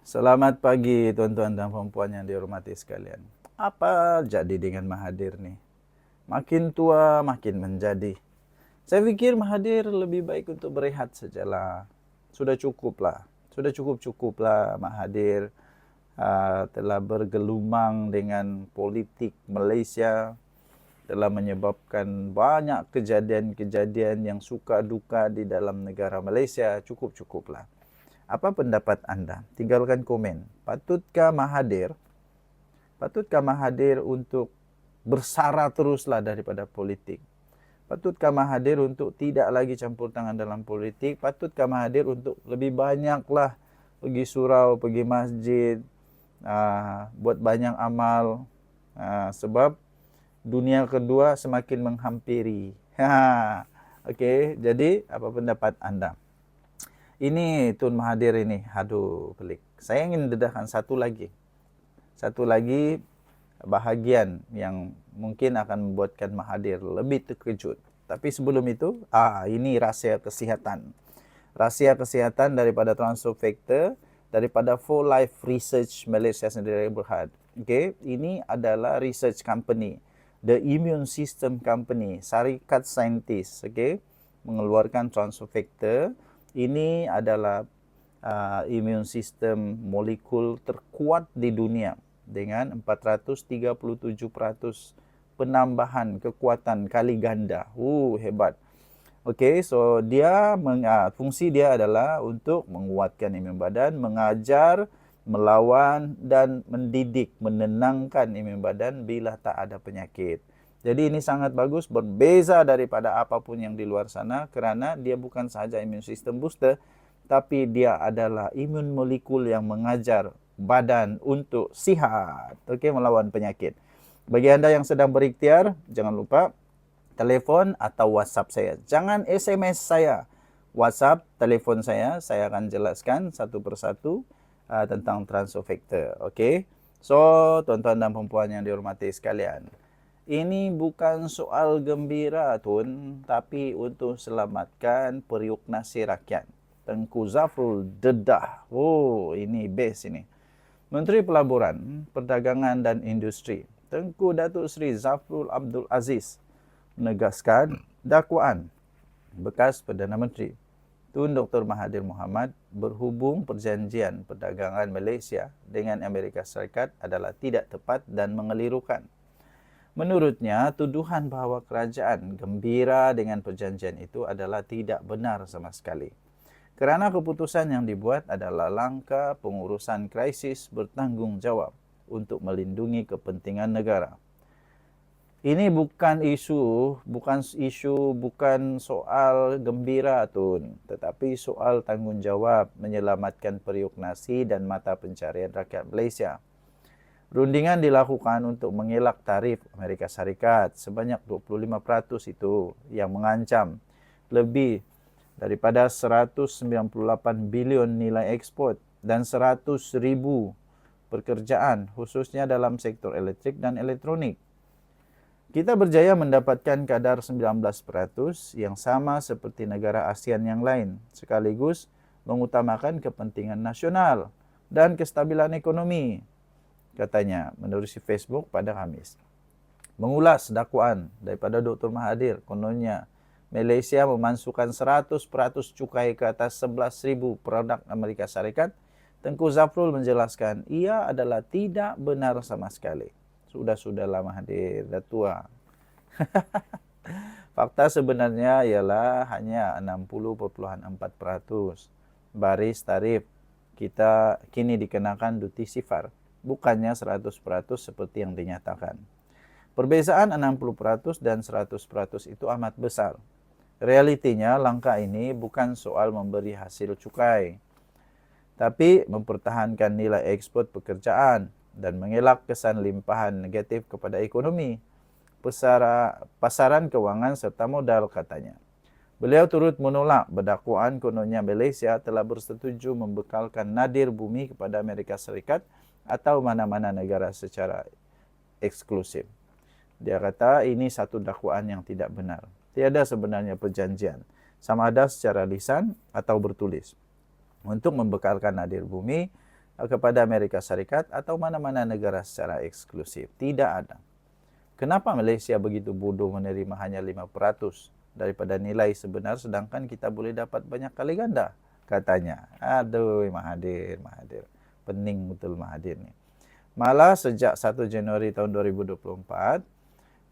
Selamat pagi tuan-tuan dan puan-puan yang dihormati sekalian. Apa jadi dengan Mahathir nih? Makin tua makin menjadi. Saya pikir Mahathir lebih baik untuk berehat sajalah. Sudah cukuplah. Sudah cukup-cukuplah Mahathir telah bergelumang dengan politik Malaysia, telah menyebabkan banyak kejadian-kejadian yang suka duka di dalam negara Malaysia. Cukup-cukuplah. Apa pendapat anda? Tinggalkan komen. Patutkah Mahathir untuk bersara teruslah daripada politik? Patutkah Mahathir untuk tidak lagi campur tangan dalam politik? Patutkah Mahathir untuk lebih banyaklah pergi surau, pergi masjid, buat banyak amal, sebab dunia kedua semakin menghampiri. Okey, jadi apa pendapat anda? Ini Tun Mahathir ini, aduh pelik. Saya ingin dedahkan satu lagi bahagian yang mungkin akan membuatkan Mahathir lebih terkejut. Tapi sebelum itu, ini rahsia kesihatan. Rahsia kesihatan daripada Transfer Factor, daripada For Life Research Malaysia sendiri Berhad. Okay, ini adalah research company, the immune system company, syarikat saintis, okay, mengeluarkan Transfer Factor. Ini adalah immune system molekul terkuat di dunia dengan 437% penambahan kekuatan kali ganda. Hebat. Okey, so dia fungsi dia adalah untuk menguatkan imun badan, mengajar, melawan dan mendidik, menenangkan imun badan bila tak ada penyakit. Jadi ini sangat bagus, berbeza daripada apapun yang di luar sana kerana dia bukan sahaja immune system booster, tapi dia adalah imun molekul yang mengajar badan untuk sihat, okey, melawan penyakit. Bagi anda yang sedang berikhtiar, jangan lupa telefon atau WhatsApp saya. Jangan SMS saya. WhatsApp, telefon saya akan jelaskan satu persatu tentang Transfer Factor. Okey. So, tuan-tuan dan puan yang dihormati sekalian, ini bukan soal gembira Tun, tapi untuk selamatkan periuk nasi rakyat. Tengku Zafrul dedah. Ini best ini. Menteri Pelaburan, Perdagangan dan Industri, Tengku Datuk Seri Zafrul Abdul Aziz menegaskan dakwaan bekas Perdana Menteri Tun Dr. Mahathir Mohamad berhubung perjanjian perdagangan Malaysia dengan Amerika Syarikat adalah tidak tepat dan mengelirukan. Menurutnya, tuduhan bahawa kerajaan gembira dengan perjanjian itu adalah tidak benar sama sekali. Kerana keputusan yang dibuat adalah langkah pengurusan krisis bertanggungjawab untuk melindungi kepentingan negara. Ini bukan soal gembira Tun, tetapi soal tanggungjawab menyelamatkan periuk nasi dan mata pencarian rakyat Malaysia. Rundingan dilakukan untuk mengelak tarif Amerika Syarikat sebanyak 25% itu yang mengancam lebih daripada 198 bilion nilai ekspor dan 100,000 pekerjaan khususnya dalam sektor elektrik dan elektronik. Kita berjaya mendapatkan kadar 19% yang sama seperti negara ASEAN yang lain, sekaligus mengutamakan kepentingan nasional dan kestabilan ekonomi, katanya menerusi Facebook pada Khamis. Mengulas dakwaan daripada Dr. Mahathir, kononnya Malaysia memasukkan 100% cukai ke atas 11,000 produk Amerika Syarikat. Tengku Zafrul menjelaskan ia adalah tidak benar sama sekali. Sudahlah Mahathir, dah tua. Fakta sebenarnya ialah hanya 60.4%. Baris tarif kita kini dikenakan duty sifar, bukannya 100% seperti yang dinyatakan. Perbezaan 60% dan 100% itu amat besar. Realitinya langkah ini bukan soal memberi hasil cukai, tapi mempertahankan nilai ekspor pekerjaan dan mengelak kesan limpahan negatif kepada ekonomi, pasaran kewangan serta modal, katanya. Beliau turut menolak berdakwaan kononnya Malaysia telah bersetuju membekalkan nadir bumi kepada Amerika Syarikat atau mana-mana negara secara eksklusif. Dia kata ini satu dakwaan yang tidak benar. Tiada sebenarnya perjanjian, sama ada secara lisan atau bertulis, untuk membekalkan nadir bumi kepada Amerika Serikat atau mana-mana negara secara eksklusif. Tidak ada. Kenapa Malaysia begitu bodoh menerima hanya 5% daripada nilai sebenar, sedangkan kita boleh dapat banyak kali ganda, katanya. Aduh, Mahathir. Pening betul Mahathir ni. Malah sejak 1 Januari tahun 2024,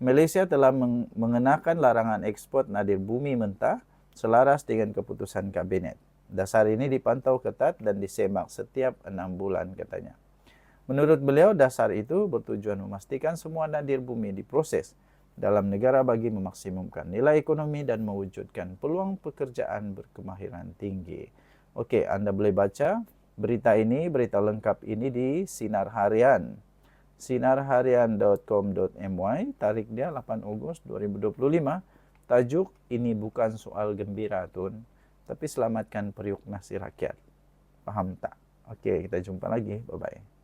Malaysia telah mengenakan larangan ekspor nadir bumi mentah selaras dengan keputusan kabinet. Dasar ini dipantau ketat dan disemak setiap 6 bulan, katanya. Menurut beliau, dasar itu bertujuan memastikan semua nadir bumi diproses dalam negara bagi memaksimumkan nilai ekonomi dan mewujudkan peluang pekerjaan berkemahiran tinggi. Okey, anda boleh baca berita ini, berita lengkap ini di Sinar Harian. Sinarharian.com.my, tarik dia 8 Ogos 2025. Tajuk, ini bukan soal gembira, Tun, tapi selamatkan periuk nasi rakyat. Faham tak? Okey, kita jumpa lagi. Bye-bye.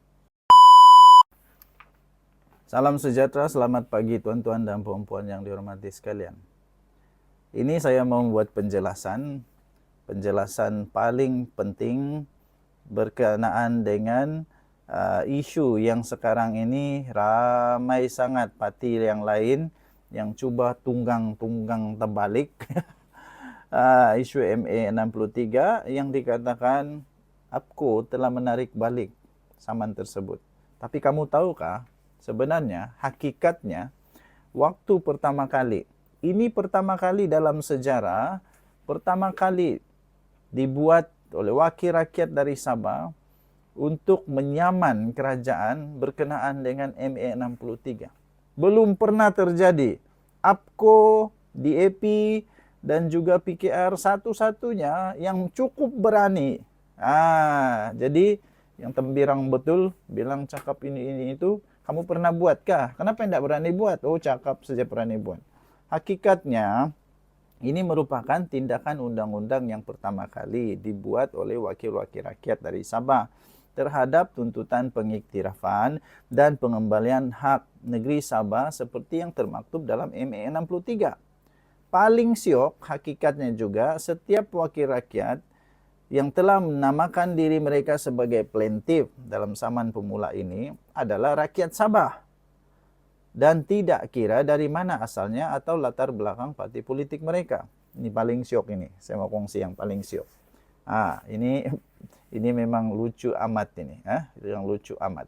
Salam sejahtera, selamat pagi tuan-tuan dan puan-puan yang dihormati sekalian. Ini saya mau membuat penjelasan paling penting berkenaan dengan isu yang sekarang ini ramai sangat parti yang lain yang cuba tunggang terbalik. Isu MA63 yang dikatakan APCO telah menarik balik saman tersebut. Tapi kamu tahukah, sebenarnya hakikatnya waktu pertama kali, ini pertama kali dalam sejarah, pertama kali dibuat oleh wakil rakyat dari Sabah untuk menyaman kerajaan berkenaan dengan MA63. Belum pernah terjadi. APCO, DAP dan juga PKR satu-satunya yang cukup berani. Jadi yang tembirang betul bilang cakap ini itu, kamu pernah buatkah? Kenapa tidak berani buat? Oh, cakap saja berani buat. Hakikatnya ini merupakan tindakan undang-undang yang pertama kali dibuat oleh wakil-wakil rakyat dari Sabah terhadap tuntutan pengiktirafan dan pengembalian hak negeri Sabah seperti yang termaktub dalam MA63. Paling syok hakikatnya juga setiap wakil rakyat yang telah menamakan diri mereka sebagai plaintiff dalam saman pemula ini adalah rakyat Sabah. Dan tidak kira dari mana asalnya atau latar belakang parti politik mereka. Ini paling syok ini. Saya mau kongsi yang paling syok. Ini memang lucu amat ini, yang lucu amat.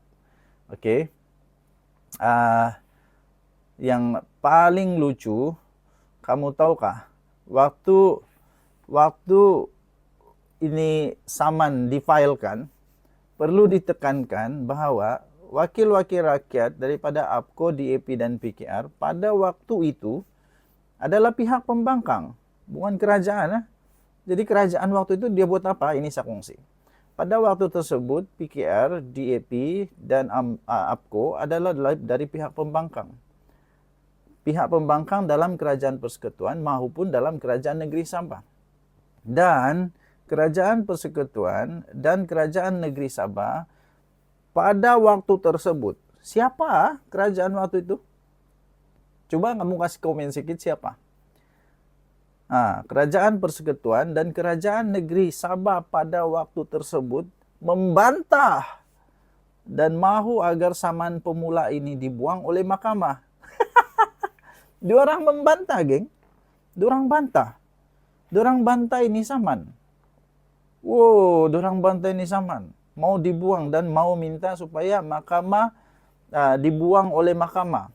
Okey. Yang paling lucu, kamu tahukah, waktu ini saman difailkan, perlu ditekankan bahawa wakil-wakil rakyat daripada APCO, DAP dan PKR pada waktu itu adalah pihak pembangkang, bukan kerajaan. Jadi kerajaan waktu itu dia buat apa? Ini saya kongsi. Pada waktu tersebut, PKR, DAP dan APCO adalah dari pihak pembangkang. Pihak pembangkang dalam kerajaan persekutuan maupun dalam kerajaan negeri Sabah. Dan kerajaan persekutuan dan kerajaan negeri Sabah pada waktu tersebut, siapa kerajaan waktu itu? Coba kamu kasih komen sikit siapa? Kerajaan persekutuan dan kerajaan negeri Sabah pada waktu tersebut membantah dan mahu agar saman pemula ini dibuang oleh mahkamah. Diorang membantah, geng. Diorang bantah. Diorang bantah ini saman. Diorang bantah ini saman. Mau dibuang dan mau minta supaya mahkamah dibuang oleh mahkamah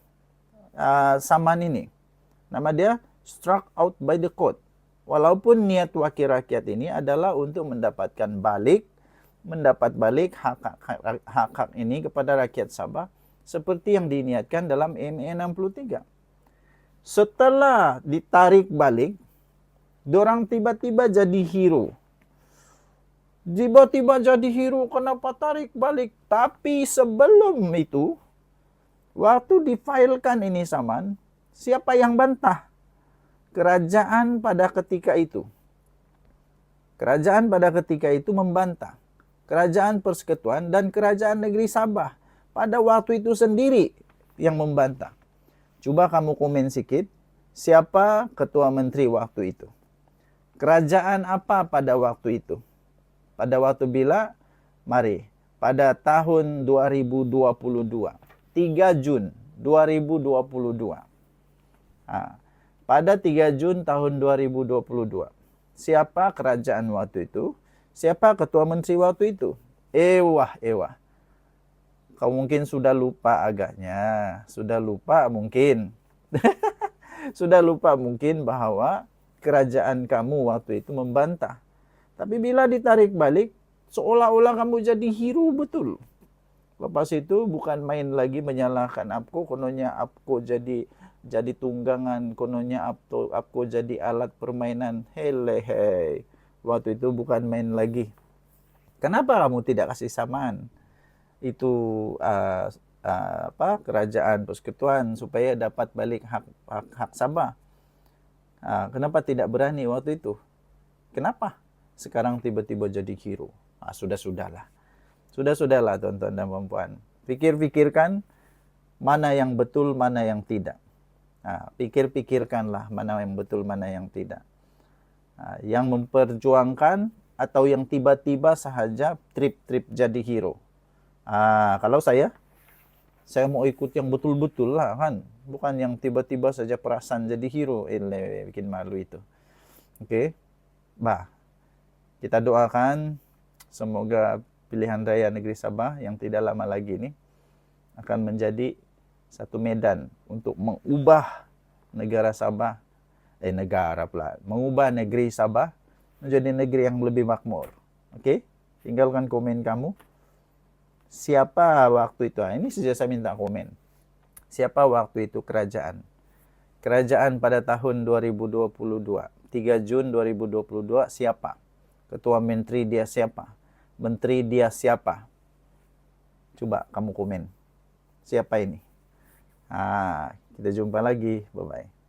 saman ini. Nama dia struck out by the court. Walaupun niat wakil rakyat ini adalah untuk mendapat balik hak-hak ini kepada rakyat Sabah seperti yang diniatkan dalam MA63. Setelah ditarik balik, dorang tiba-tiba jadi hero. Tiba-tiba jadi hero, kenapa tarik balik? Tapi sebelum itu, waktu difailkan ini saman, siapa yang bantah? Kerajaan pada ketika itu. Kerajaan pada ketika itu membantah. Kerajaan persekutuan dan kerajaan negeri Sabah pada waktu itu sendiri yang membantah. Coba kamu komen sikit, siapa ketua menteri waktu itu? Kerajaan apa pada waktu itu? Pada waktu bila? Mari, pada tahun 2022. 3 Jun 2022. Pada 3 Jun tahun 2022. Siapa kerajaan waktu itu? Siapa ketua menteri waktu itu? Ewah. Kau mungkin sudah lupa agaknya. Sudah lupa mungkin. Sudah lupa mungkin bahwa kerajaan kamu waktu itu membantah. Tapi bila ditarik balik, seolah-olah kamu jadi hero betul. Lepas itu bukan main lagi menyalahkan Apko, kononnya Apko jadi tunggangan, kononnya Apko jadi alat permainan. Hei. Waktu itu bukan main lagi. Kenapa kamu tidak kasih samaan? Itu kerajaan persekutuan supaya dapat balik hak Sabah. Kenapa tidak berani waktu itu? Kenapa sekarang tiba-tiba jadi hero? Sudahlah tuan-tuan dan puan-puan. Pikirkan mana yang betul, mana yang tidak. Pikirkanlah mana yang betul, mana yang tidak. Yang memperjuangkan atau yang tiba-tiba sahaja trip jadi hero. Kalau saya mau ikut yang betul-betul lah kan. Bukan yang tiba-tiba saja perasaan jadi hero. Bikin malu itu. Oke. Kita doakan semoga pilihan raya negeri Sabah yang tidak lama lagi ini akan menjadi satu medan untuk mengubah negara Sabah, mengubah negeri Sabah menjadi negeri yang lebih makmur. Oke? Tinggalkan komen kamu. Siapa waktu itu? Ini saja saya minta komen. Siapa waktu itu kerajaan? Kerajaan pada tahun 2022. 3 Jun 2022 siapa? Ketua menteri dia siapa? Menteri dia siapa? Coba kamu komen. Siapa ini? Kita jumpa lagi. Bye-bye.